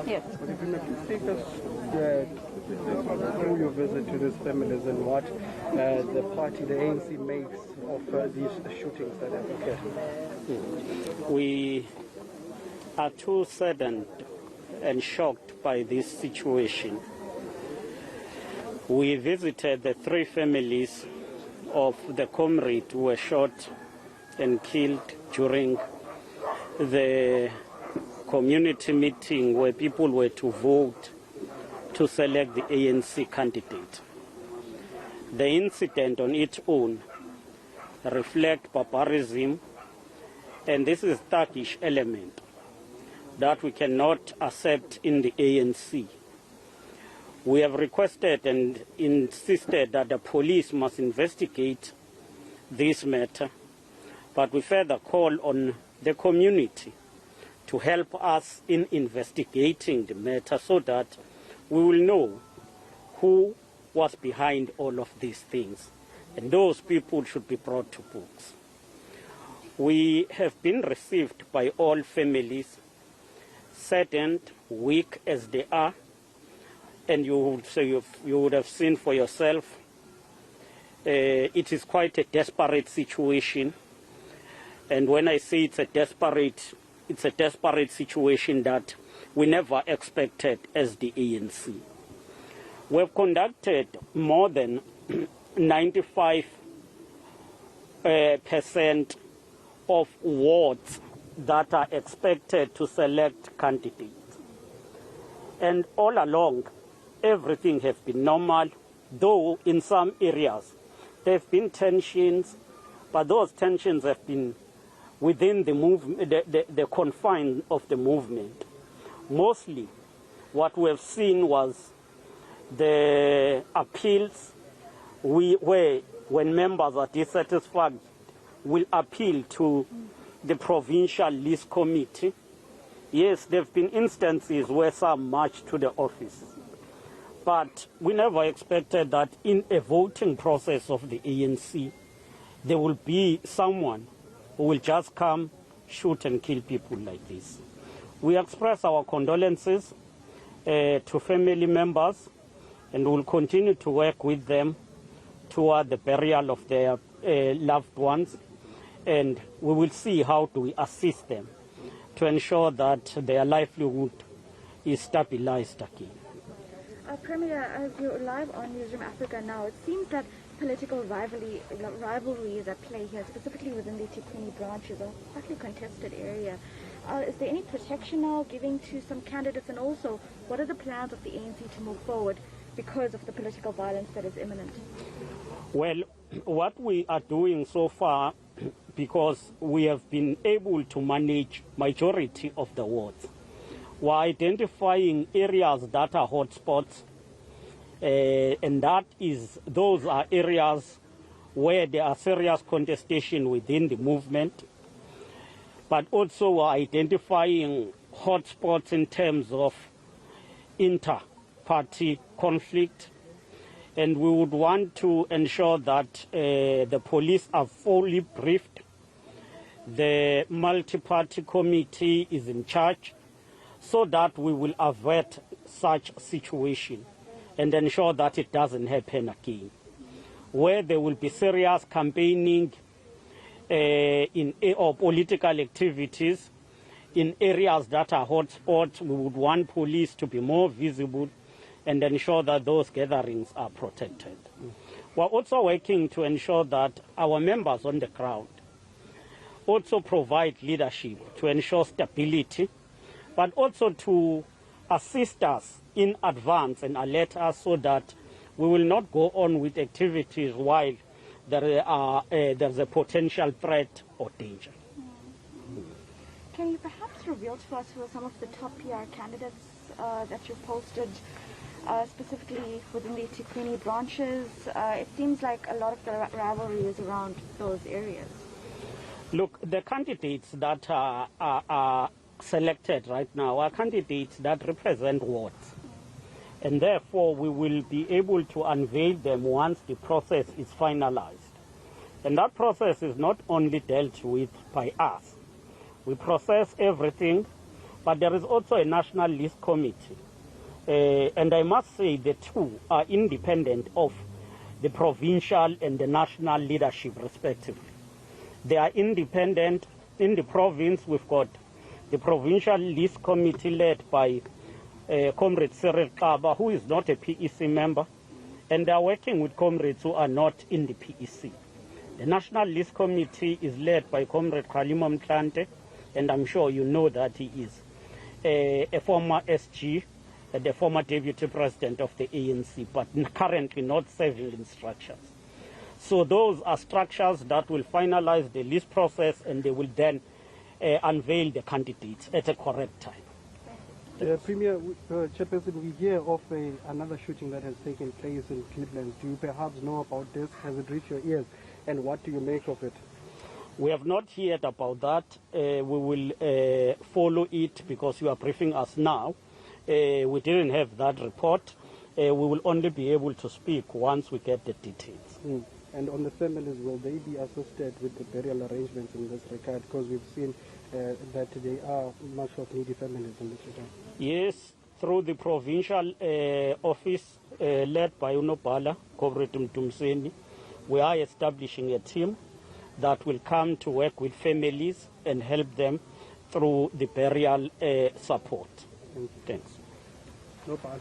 Yes. But if you may take us through your visit to these families and what the party, the ANC, makes of these shootings that have occurred. We are too saddened and shocked by this situation. We visited the 3 families of the comrades who were shot and killed during the community meeting where people were to vote to select the ANC candidate. The incident on its own reflects barbarism, and this is thuggish element that we cannot accept in the ANC. We have requested and insisted that the police must investigate this matter, but we further call on the community to help us in investigating the matter so that we will know who was behind all of these things, and those people should be brought to books. We have been received by all families, saddened, weak as they are, and you would have seen for yourself, it is quite a desperate situation. And when I say it's a desperate situation that we never expected as the ANC. We've conducted more than 95% of wards that are expected to select candidates. And all along, everything has been normal, though in some areas there have been tensions, but those tensions have been within the movement, the confines of the movement. Mostly, what we have seen was the appeals where when members are dissatisfied will appeal to the provincial list committee. Yes, there have been instances where some marched to the office. But we never expected that in a voting process of the ANC, there will be someone who will just come, shoot and kill people like this. We express our condolences to family members, and we will continue to work with them toward the burial of their loved ones, and we will see how do we assist them to ensure that their livelihood is stabilized again. Premier, as you're live on Newsroom Africa now, it seems that political rivalry is at play here, specifically within the eThekwini branches, a hotly contested area. Is there any protection now giving to some candidates, and also what are the plans of the ANC to move forward because of the political violence that is imminent? Well, what we are doing so far, because we have been able to manage majority of the wards, we're identifying areas that are hotspots, and those are areas where there are serious contestation within the movement, but also we're identifying hotspots in terms of inter-party conflict, and we would want to ensure that the police are fully briefed. The multi-party committee is in charge, so that we will avert such situation and ensure that it doesn't happen again. Where there will be serious campaigning or political activities in areas that are hotspots, we would want police to be more visible and ensure that those gatherings are protected. We're also working to ensure that our members on the ground also provide leadership to ensure stability, but also to assist us in advance and alert us so that we will not go on with activities while there's a potential threat or danger. Can you perhaps reveal to us who are some of the top PR candidates that you've posted, specifically within the eThekwini branches? It seems like a lot of the rivalry is around those areas. Look, the candidates that are selected right now are candidates that represent wards, and therefore we will be able to unveil them once the process is finalized. And that process is not only dealt with by us. We process everything, but there is also a national list committee. And I must say the two are independent of the provincial and the national leadership, respectively. They are independent. In the province, we've got the provincial list committee led by Comrade Sihle Zikalala, who is not a PEC member, and they are working with comrades who are not in the PEC. The national list committee is led by Comrade Khalimo Mtlante, and I'm sure you know that he is a former SG, the former deputy president of the ANC, but currently not serving in structures. So those are structures that will finalize the list process, and they will then unveil the candidates at a correct time. Premier, Chairperson, we hear of another shooting that has taken place in Cleveland. Do you perhaps know about this? Has it reached your ears? And what do you make of it? We have not heard about that. We will follow it because you are briefing us now. We didn't have that report. We will only be able to speak once we get the details. And on the families, will they be assisted with the burial arrangements in this regard? Because we've seen that they are much of needy families in this regard. Yes, through the provincial office led by Unopala, Comrade Mtumseni, we are establishing a team that will come to work with families and help them through the burial support. Thanks. No problem.